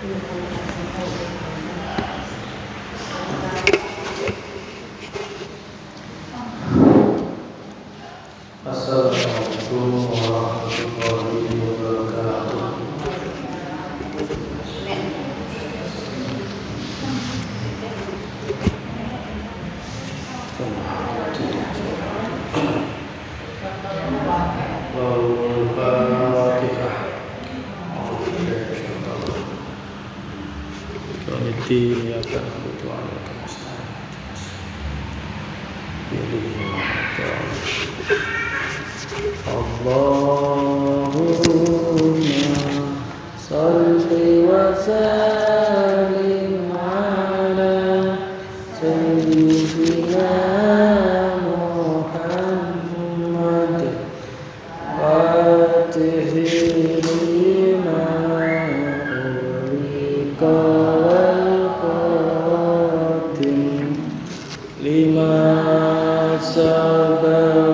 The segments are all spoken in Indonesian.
Assalamualaikum warahmatullahi wabarakatuh. Al-Fatihah. Ini akan berdoa Allahumma salli wa sallim ala sayyidina Muhammad Fatihil lima ulika wal khatim lima sabaqana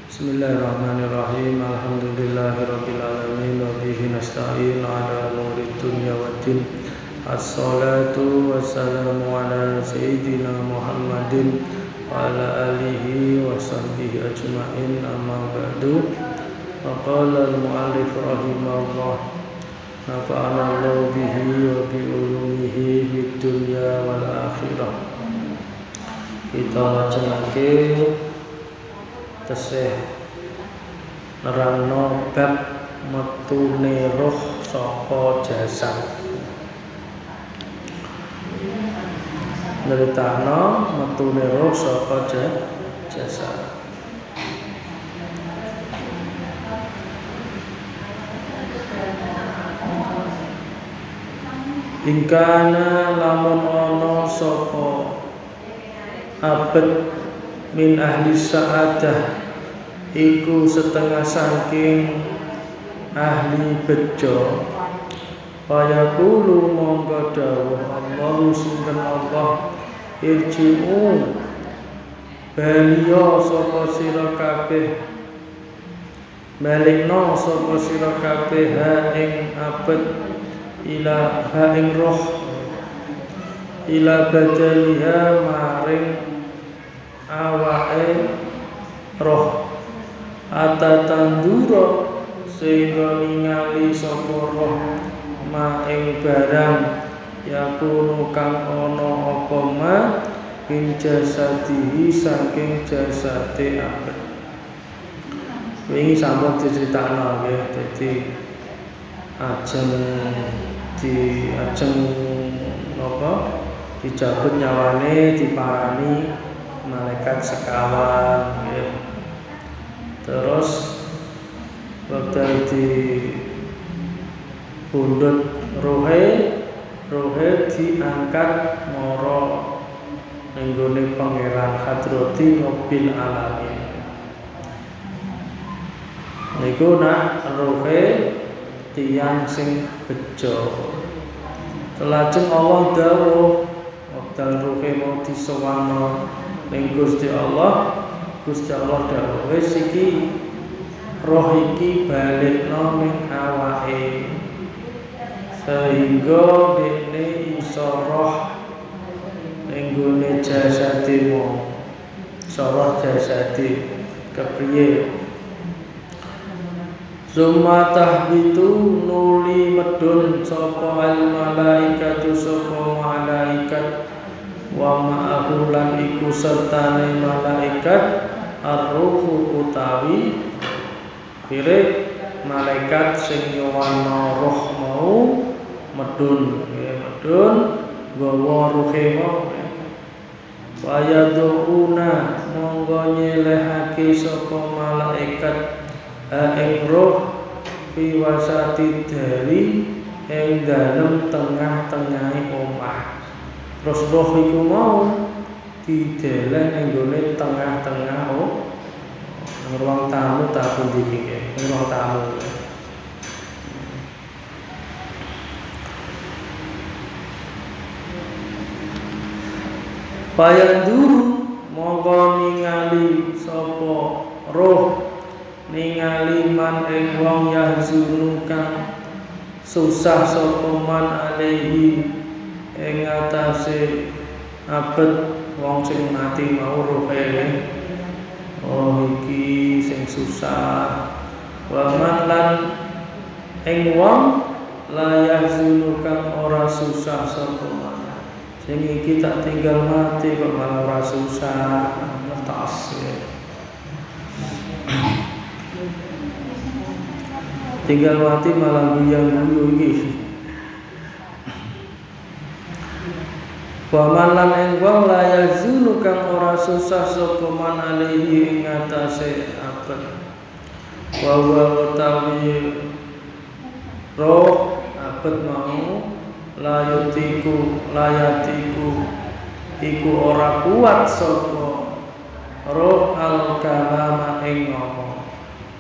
Bismillahirrahmanirrahim. Alhamdulillahirabbil alamin wa bihi nasta'in ala umuri dunya waddin. Assalatu wassalamu ala sayyidina Muhammadin wa ala alihi wa sahbihi ajma'in, amma ba'du. Faqala al-mu'allif rahimahullah, nafa'ana Allah bihi wa bi ulumihi fid dunya wal akhirah. Kita lajengaké tesih nerangno bab metune roh saka jasad. Neritano metune roh saka jasad. Ingkana lamun ana sapa abad min ahli sa'adah iku setengah saking ahli bejo, kaya kulu mongko dawuh Allah sinten Allah, irji'u baliya sapa sira kabeh, balikna sapa sira kabeh ha ing abad ila ha ing roh, ila badaliha maring awake roh, atatandura sehingga ningali sapa roh ma ing barang yakunu kang ana apa ma min jasadihi saking jasate abad. wingi sampun diceritakno nggih. Dadi ajeng napa dicabut nyawane diparani malaikat sekawan nggih. Terus wekdal di pundhut rohe diangkat mara ning gone pangeran Hadrati Rabbil Alamin. Niku nak rohe tiyang sing bejo. Lajeng Allah dawuh wekdal rohe mau disowanno ning Gusti Allah dawuh wis iki roh iki balikno ning awake sehingga dene iso roh ning gone jasademu sorah jasadi kepriye. Summa tahbitu nuli medun sapa al malaikatu sapa malaikat wa ma'ahu lan iku sertane malaikat ar-ruhu utawi kire malaikat sing nyuwana roh mau medun gawa ruhe mau wa yaduna monggo nyelehake sapa malaikat ing roh fi wasati dari ing dalem tengah-tengahe omah. Terus roh iku mau dideleh ning gone tengah-tengah ruang tamu tak pundi iki ruang tamu. Payanduru monggo ningali sapa roh ningali man ing wong yahzunu kang susah sapa man alaihi ing atase abet wong sing mati mau rohe. Oh iki sing susah wa man lan ing wong la yahzunu kang ora susah sapa man sing iki tak tinggal mati kok malah ora susah ngertos ya. Tinggal mati malah guyang-guyu iki. Wa man lan ing wong la yazunu kang ora susah sapa man alaihi ing atase abet. Wa wa utawi roh abet mau layatiku iku ora kuat sapa roh al-kalama ing ngomong.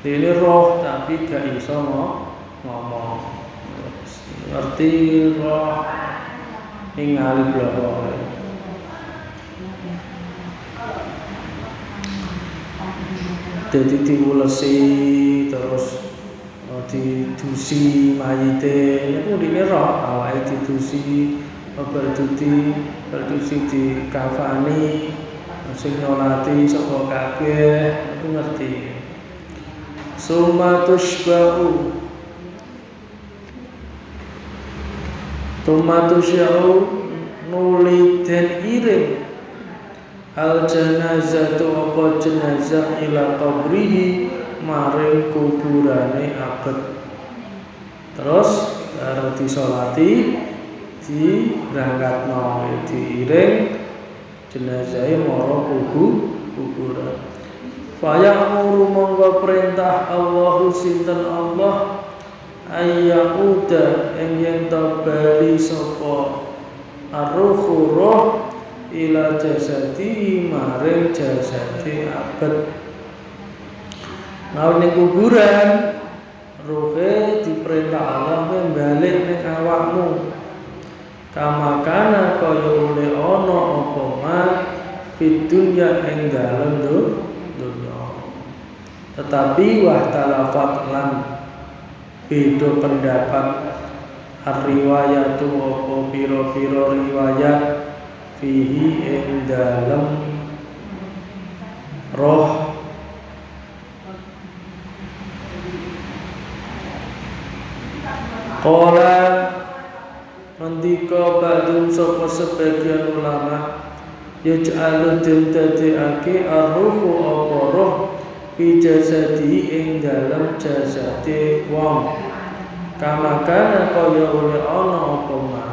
Dene roh tapi gak iso ngomong. Ngerti roh ningali bloro. Dadi diulesi terus didusi mayite niku dene roh awake didusi berdusi di kafani sing nyolati sapa kabeh niku ngerti. Summa tushba'u nuli den iring al janazatu apa jenazah ila qabrihi maring kuburane abet. Terus arep disolati dirangkatno diiring jenazahe mara kuburan. Fayamuru monggo perintah Allahu sinten Allah ayyauda ing to bali sapa ar-ruhu roh ila jasadi maring jasadi abet. Nah ning kuburan ruhe diperintah Allah balik ning awakmu kama kana kaya oleh ana apa man fid dunya ing dalem dunya. Tetapi wahtalafat lan beda pendapat ar-riwayatu apa pira-pira riwayat fihi ing dalem roh qala ngendika ba'dun sapa sebagian ulama yaj'alu dadekake ar-ruhu apa roh fi jasadi ing dalem jasade wong kama kana kaya oleh ana apa mah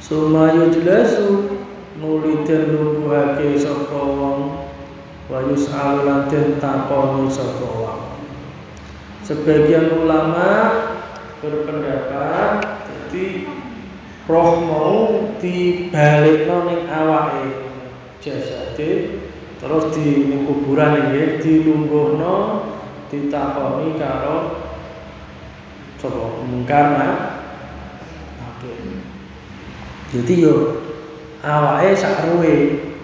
sumayu jelasu nuli den lungguhake sapa wong wa yus'al lan den takoni sapa wong. Sebagian ulama berpendapat jadi roh mau dibalikno ning awake jasade terus di kuburan iki dilungguhno ditakoni karo sapa mungkar oke. Jadi yo awake sak ruwe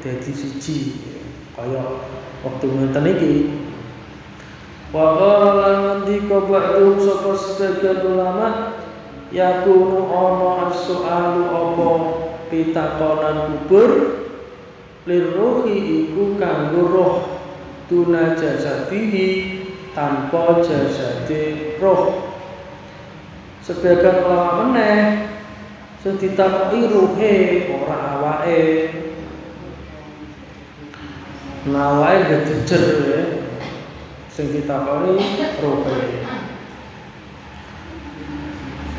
dadi siji kaya wektu ngeten iki. Wa qala ndika ba'du sapa sebagian ulama yakunu ana as-su'alu apa pitakonan kubur liruhi iku kanggo roh tuna jasadihi tanpa jasade roh. Sebagian ulama meneh sing ditakoki ruhe ora awake. Nawake gejejer ya. Sing ditakoni ruhe.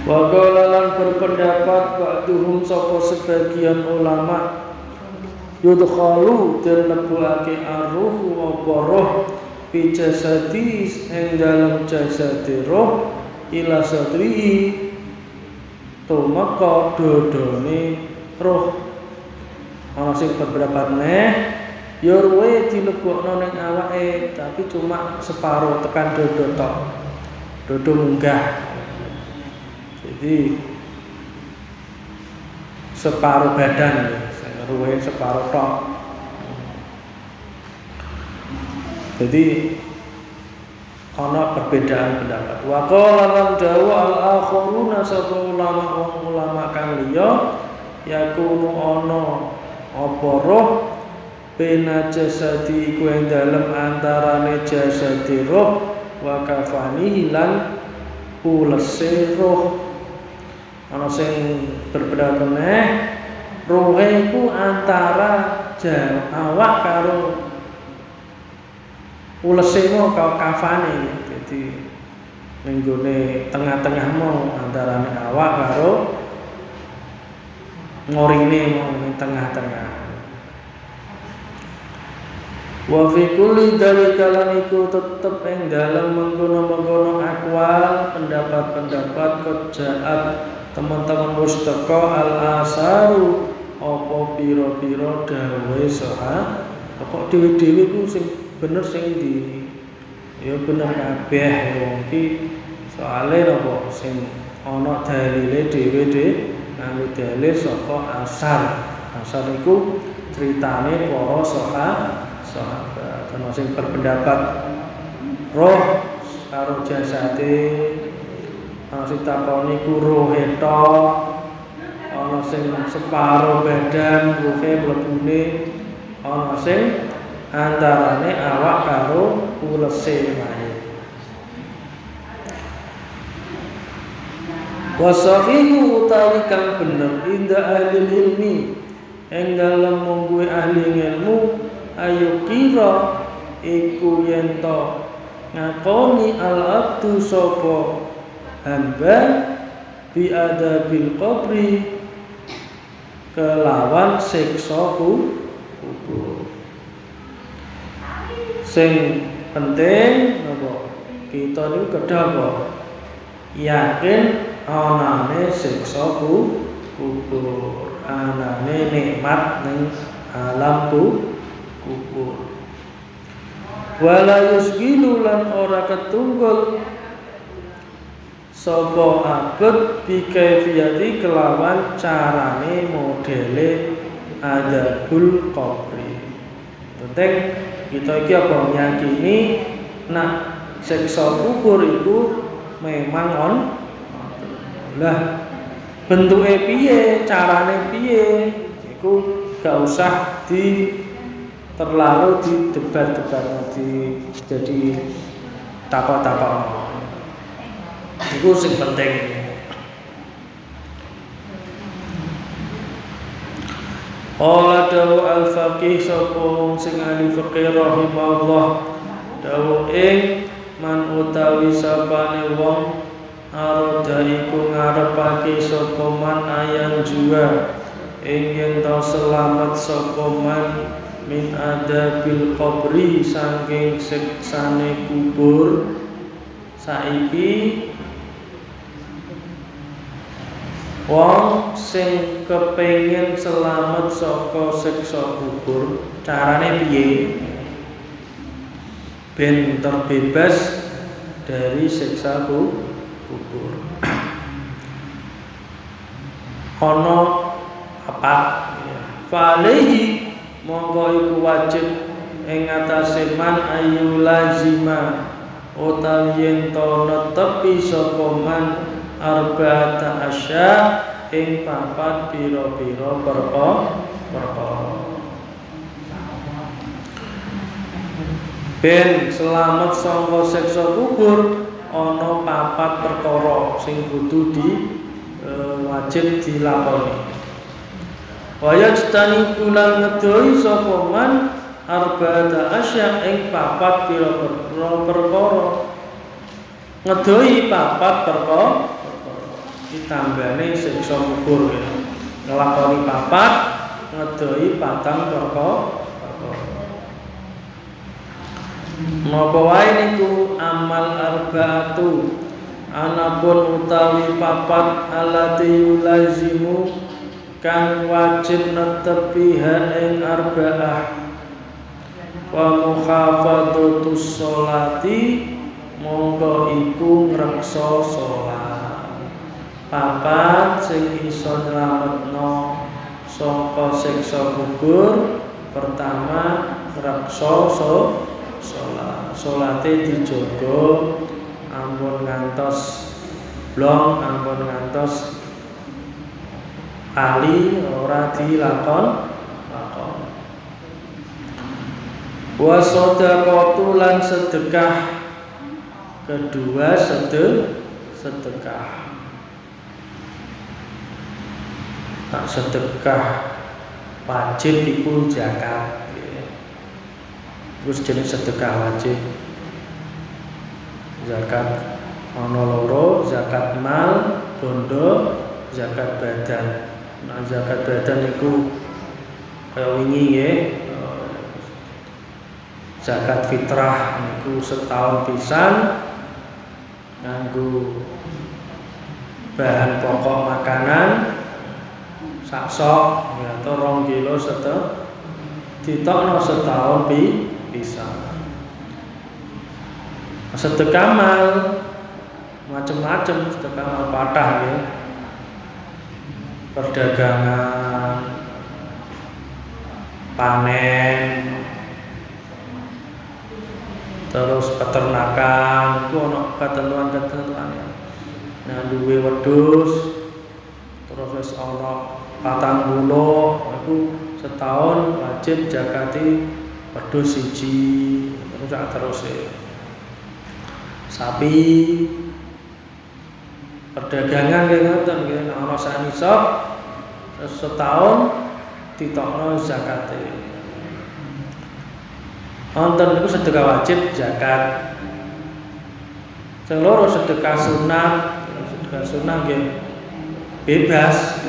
Wa qala lan berpendapat ba'duhum sapa sebagian ulama yudkhalu den lebokake arruhu apa roh fi jasadi ing dalam jasade roh ila sadrihi tumeka dodone roh. Ana sing beberapa neh ya ruwe dilebokno ning awake tapi cuma separuh tekan dodo tok. Dodo munggah. Jadi separuh badan ruwe separuh tok. Jadi ana perbedaan pendapat. Wa qala lan dawu al-akhiruna sapa ulama kang liya yakunu ana apa roh bena jasadi iku ing dalem antarane jasadi roh wa kafanihi lan ulese roh. Ana sing berpendapat meneh rohe iku antara awak karo ulesemu karo kafane. Jadi ning gone tengah-tengahmu antarane awak karo ngorine mau ning tengah-tengah. Wa fi kulli dzalika lan iku tetep ing dalem mengkono-mengkono akwal pendapat-pendapat kejaat teman-teman mustaka al-asaru apa pira-pira dawuhe saha kok dhewe-dhewe ku sing bener sing di ya bener kabeh wong iki soale napa sing ana dalile dhewe nganggo dalil saka asar iku critane para sahabat ana sing berpendapat roh karo jasade ana sing takoni ku rohe tok ana sing separo badan ruhe mlebune ana sing antarane awak karo ulese wae. Wasahihu utawi kang bener inda ahli ilmi ing dalem mungguhe ahli ilmu ayo kira iku yen to ngakoni al-abdu sapa hamba bi adabil qabri kelawan siksa kubur. Sing penting napa kita niku kedah apa yakin anane siksa kubur, anane nikmat ning alam kubur. Wala yusgilu lan ora ketunggul sapa abet bi kaifiyati kelawan carane modele adabul qabri. Penting kita iki apa nyakini nak siksa kubur itu memang on lah bentuke piye, carane piye iku gak usah terlalu didebat-debat jadi takok-takok. Iku sing penting. Qala dawu al-faqih sapa sing ahli fiqih rahimahullah dawuh ing man utawi sapane wong arada iku ngarepake sapa man ayang jua ing yen ta selamat sapa man min adabil qabri saking siksane kubur. Saiki wong sing kepengin selamat saka siksa kubur carane piye ben terbebas dari siksa kubur? Ana apa? Falehi monggo iku wajib ing atase man ayu lazima utawi yen to netepi sapa man arba'ata asya ing papat pira-pira perkara. Ben selamat saka siksa kubur ana papat perkara sing kudu wajib dilakoni. Waya cetani bulan ngedohi sapa man arba'ata asya ing papat pira-pira perkara. Ngedohi papat perkara ditambane siksa kubur ya. Nglakoni papat ngedohi patang perkara. Napa wae niku amal arba'atu anapun utawi papat alati lazimu kang wajib netepi ing arba'ah wa muhafadzatus sholati monggo iku ngreksa salat. Papat sing iso nyelametno saka siksa kubur pertama ngreksa salate dijaga ampun ngantos blong ampun ngantos ali ora dilakon. Wa shadaqatu lan sedekah. Kedua sedekah. Tak sedekah wajib iku zakat. Terus jenis sedekah wajib. Zakat ana loro, zakat mal, bondo, zakat badan. Nah, zakat badan iku kaya wingi nggih. Zakat fitrah niku setahun pisan nganggo bahan pokok makanan sak sok ya to 2 kilo ditokno setahun pisan. Sedekah mal macam-macam, sedekah mal patah ya. Perdagangan, panen, terus peternakan, itu ana ketentuan-ketentuan. Nah, duwe wedhus, terus wis ana 40, itu setahun wajib zakati wedhus siji, terus sapi, perdagangan nggih ngoten nggih ana sak nisab setahun ditokno zakate. Wonten niku sedekah wajib zakat. Sing loro sedekah sunah, sedekah sunah nggih bebas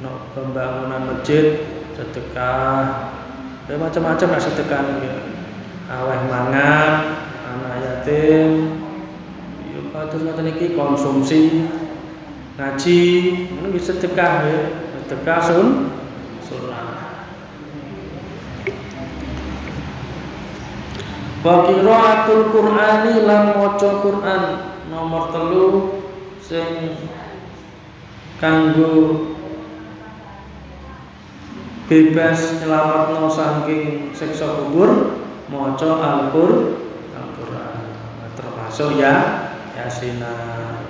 no pembangunan masjid, sedekah macam-macam lah sedekah nggih. Aweh mangan, anak yatim, yo terus ngoten iki konsumsi, ngaji, ngono bisa sedekah ya. Sedekah sunah. Wa qiraatul Qur'ani lan maca Qur'an nomor 3 sing kanggo bebas nyelametno saking siksa kubur maca Al-Qur'an termasuk ya Yasinan.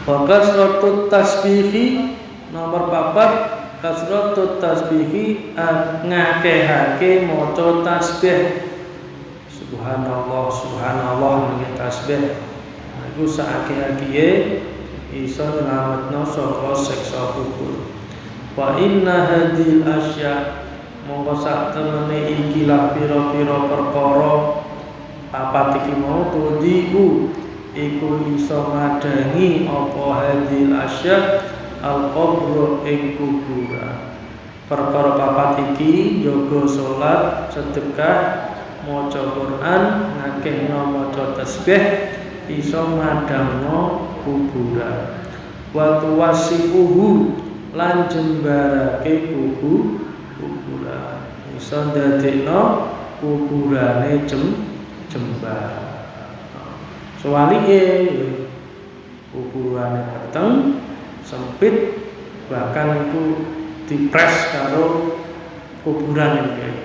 Wa kasratut tasbihi nomor 4 kasratut tasbihi ngakehake maca tasbih. Subhanallah subhanallah nggih tasbih. Iku saakeh-akeh iso nyelametno saka siksa kubur. Wa inna hadhil asya mongko sak temene ikilah pira-pira perkara papat iki mau tudiku iku iso madangi apa hadil asya al-qabr ing kuburan. Perkara papat iki jaga salat, sedekah, maca Quran, ngakehno maca tasbih iso madangno kuburan. Wa tuwasiquhu lan jembarake kuburan. Iso ndadekno kuburane jembar. Sewalike kuburane peteng, sempit, bahkan itu dipres karo kuburan iki.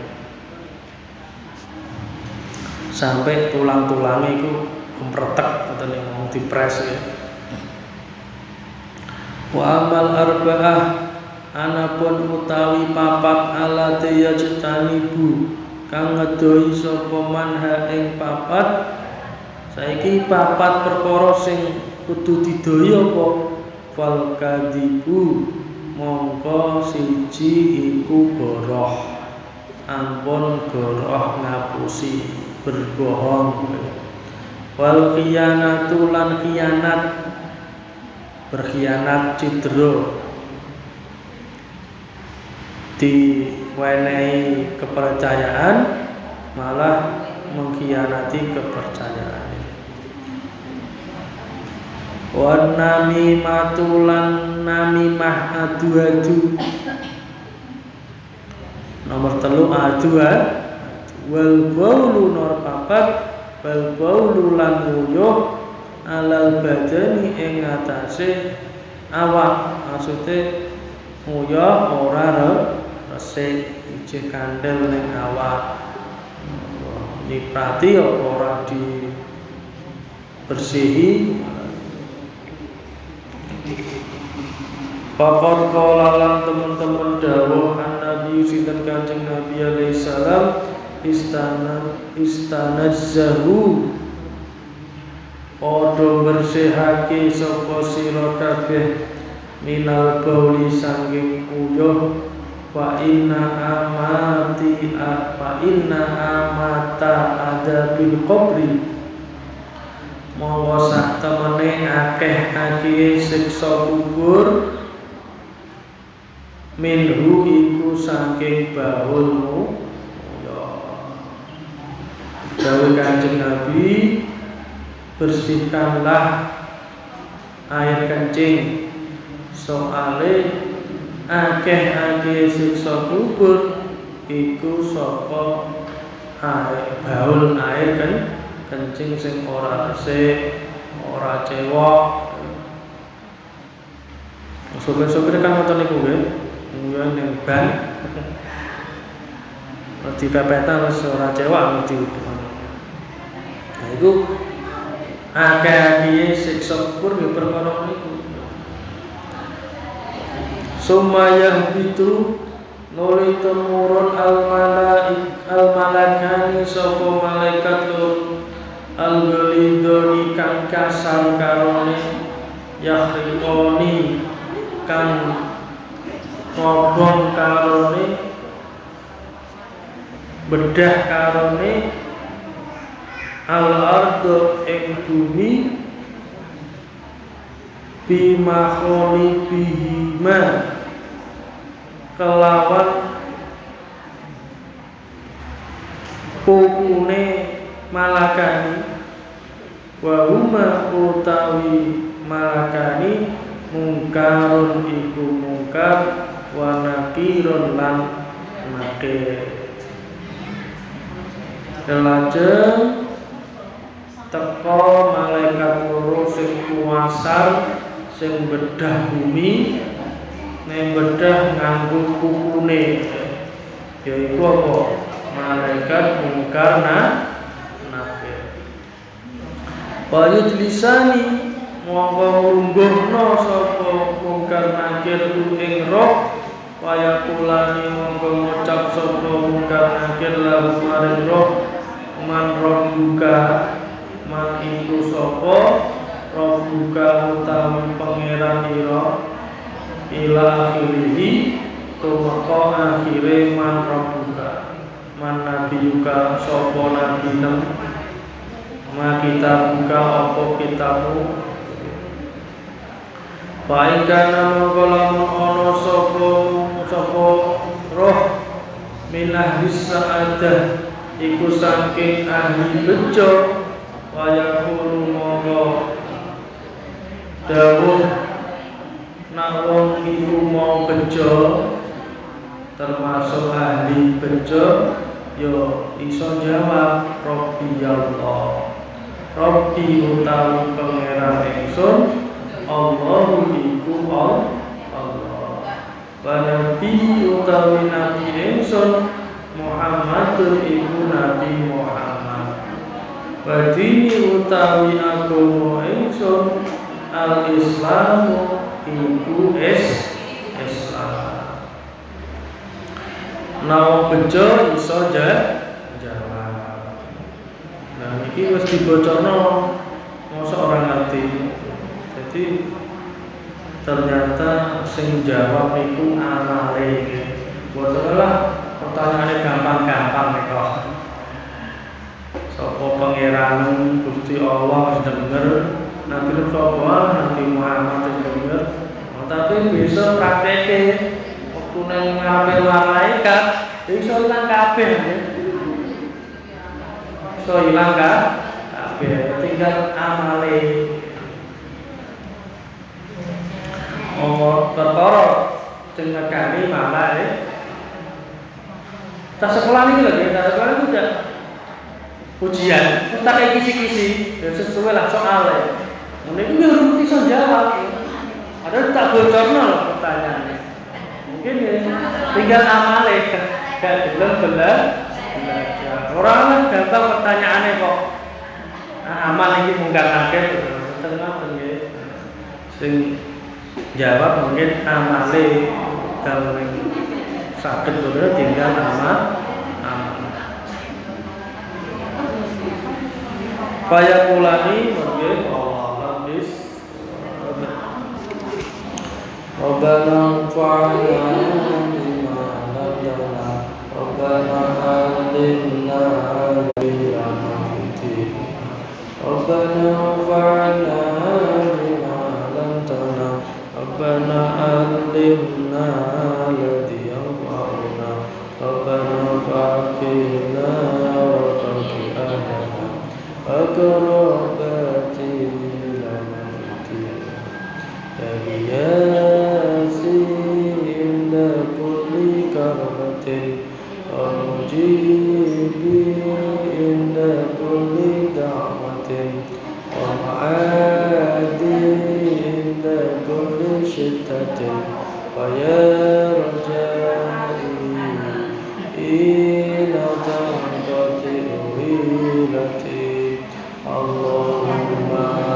Sampai tulang-tulangnya itu mempertek atau yang dipres ya. Wa amal arba'ah anapun utawi papat alate yajtanibu kang ngedohi sapa manha ing papat. Saiki papat perkara sing kudu didohi apa? Fal kadibu mongko siji iku goroh. Ampun goroh ngapusi berbohong. Wal khiyanatu lan khianat, berkhianat cidro, diwenehi kepercayaan malah mengkhianati kepercayaan. Wa namimatu lan namimah adu-adu. Nomor 3 adu. Wal baulu nomor 4 wal baulu lan nguyuh alal badani ing atase awak. Maksude nguyuh ora resik ijeh kandel ning awak. Niprati ora dibersihi. Pakon kolalan teman-teman dawuh an-nabi sinten Kanjeng Nabi alaihi salam istanazzahu padha bersihake sapa sira kabeh minal bauli sanging uyuh wa inna amata adabil qabri monggo sak temene akeh siksa kubur minhu iku saking baulmu ya dawuh Kanjeng Nabi bersihkanlah air kencing soale akeh siksa kubur iku saka baul air kencing sing ora resik ora cewek. Sopir-sopir kan ngoten niku nggih. Nguyuh ning ban. Di pepetan wis ora cewek mesti. Nah iku akeh siksa kubur nggih perkara niku. Sumayah itu nuli temurun al-malakani sapa malaikat lur al-ghalidoni kang kasar karone yakhriqoni kang ngobong karone bedah karone al-ardo ing bumi bima kholibihima kelawan pupune malakani wa huma utawi malakani mungkarun iku mungkar wa nakirun lan nakir. Lajeng teka malaikat loro sing kuwasar sing bedah bumi ning bedah nganggo pupune yaiku apa? Malaikat mungkar nakir. Bayut lisani monggo lungguhno sapa mungkar nakir ing roh kaya kulani monggo ngucap sapa mungkar nakir lahu maring roh man roh buka man iku sapa roh buka utawi pangeran ira ila akhirihi tumeka akhire man rabbuka man nabiyuka sapa nabinem ma kitabuka apa kitabmu baik kana mongko lamun ana sapa roh minahis sa'adah iku saking ahli bejo waya kulo mongko dawuh nak wong iku mau bejo termasuk ahli bejo yo iso jawab Rabbi Allah Rabbi utawi pangeran ingsun Allahu iku Allah wa nabi utawi nabi ingsun Muhammadun iku nabi Muhammad wa dini utawi agama ingsun al-islamu iku Islam. Nawa bejo iso jawab. Nah iki wis dibocorno mosok ora ngerti. Jadi ternyata sing jawab iku amale. Bocorlah pertanyaane gampang-gampang kok. Sapa pangeran Gusti Allah denger Nabi Nabi Muhammad denger tapi bisa prakteknya waktu nang ngapain malaikat bisa hilang kabeh bisa hilang kabeh tinggal amale perkara dengan kami malah tas sekolah ini lagi tas sekolah itu udah ujian kita kayak kisi-kisi dan sesuai lah soalnya mungkin juga harus bisa jawab ada tak bocorno loh pertanyaannya mungkin ya tinggal amale gak belum belajar orang gampang pertanyaannya kok amal ini mungkin akeh tengah nggih sing jawab mungkin amale kalau sakit bener tinggal amal kaya kulani mungkin Allah habis Rabbana fa'alna bima lamdana Rabbana alimna bima fitina Rabbana fa'alna bima lamdana Rabbana alimna alladhi yanfa'una Rabbana fa'aqina wa fa'qi'ana Akrabati lana fitina Yasi inda kulli karbatin Mujibi inda kulli da'watin Ma'adi inda kulli shittatin Fayarjai ila tanqati wilati Allahumma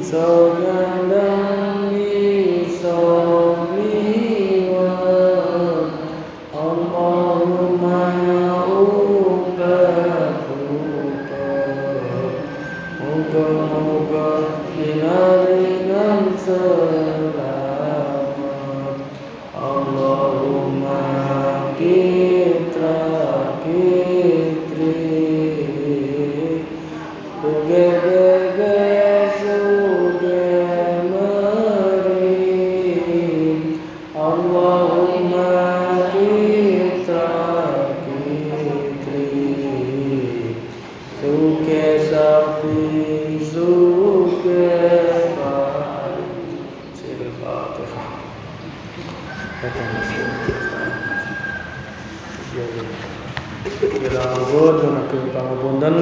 Sogalang isoliwa Allahumma Moga-moga dinaringan selamat Allahumma kitri Bege-bege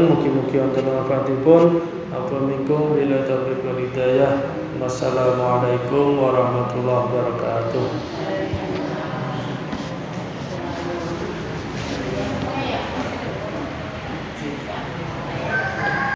mugi-mugi wonten manfaatipun. Assalamualaikum warahmatullahi wabarakatuh.